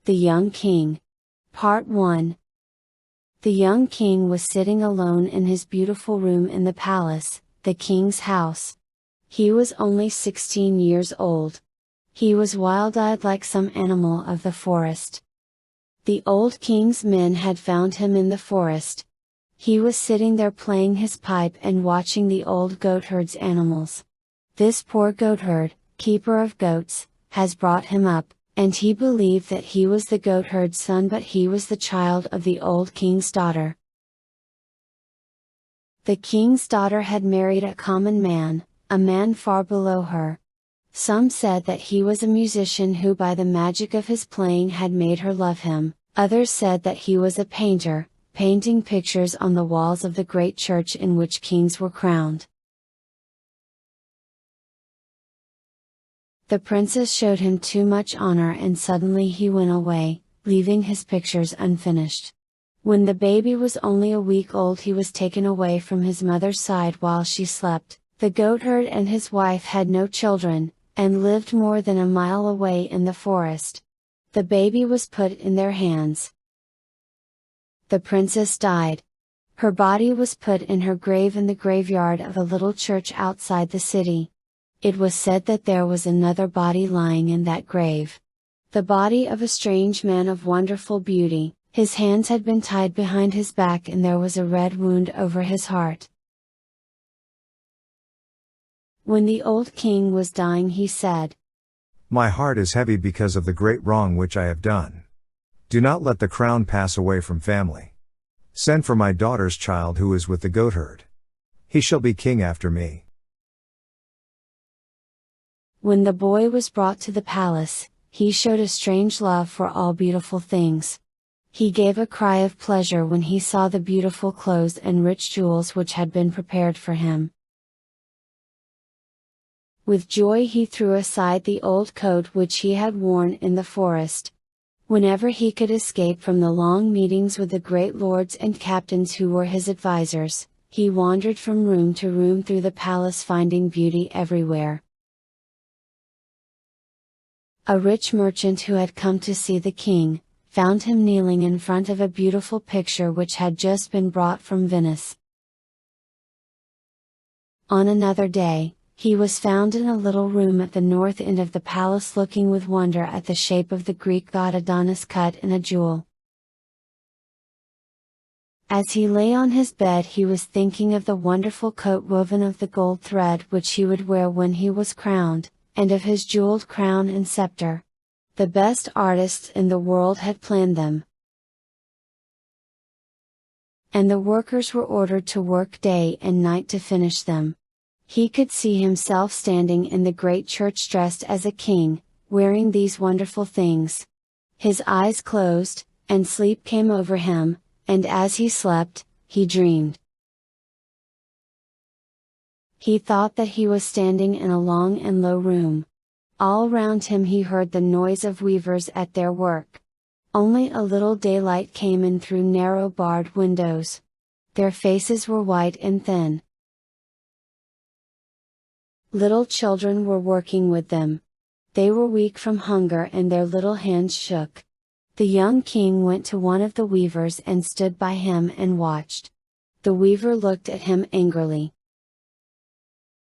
The Young King. Part 1. The young king was sitting alone in his beautiful room in the palace, the king's house. He was only 16 years old. He was wild-eyed like some animal of the forest. The old king's men had found him in the forest. He was sitting there playing his pipe and watching the old goatherd's animals. This poor goatherd, keeper of goats, has brought him up, and he believed that he was the goatherd's son, but he was the child of the old king's daughter. The king's daughter had married a common man, a man far below her. Some said that he was a musician who by the magic of his playing had made her love him, others said that he was a painter, painting pictures on the walls of the great church in which kings were crowned. The princess showed him too much honor and suddenly he went away, leaving his pictures unfinished. When the baby was only a week old he was taken away from his mother's side while she slept. The goatherd and his wife had no children, and lived more than a mile away in the forest. The baby was put in their hands. The princess died. Her body was put in her grave in the graveyard of a little church outside the city. It was said that there was another body lying in that grave. The body of a strange man of wonderful beauty. His hands had been tied behind his back and there was a red wound over his heart. When the old king was dying he said, "My heart is heavy because of the great wrong which I have done. Do not let the crown pass away from family. Send for my daughter's child who is with the goatherd. He shall be king after me." When the boy was brought to the palace, he showed a strange love for all beautiful things. He gave a cry of pleasure when he saw the beautiful clothes and rich jewels which had been prepared for him. With joy he threw aside the old coat which he had worn in the forest. Whenever he could escape from the long meetings with the great lords and captains who were his advisors, he wandered from room to room through the palace finding beauty everywhere. A rich merchant who had come to see the king, found him kneeling in front of a beautiful picture which had just been brought from Venice. On another day, he was found in a little room at the north end of the palace looking with wonder at the shape of the Greek god Adonis cut in a jewel. As he lay on his bed he was thinking of the wonderful coat woven of the gold thread which he would wear when he was crowned, and of his jeweled crown and scepter. The best artists in the world had planned them. And the workers were ordered to work day and night to finish them. He could see himself standing in the great church dressed as a king, wearing these wonderful things. His eyes closed, and sleep came over him, and as he slept, he dreamed. He thought that he was standing in a long and low room. All round him he heard the noise of weavers at their work. Only a little daylight came in through narrow barred windows. Their faces were white and thin. Little children were working with them. They were weak from hunger and their little hands shook. The young king went to one of the weavers and stood by him and watched. The weaver looked at him angrily.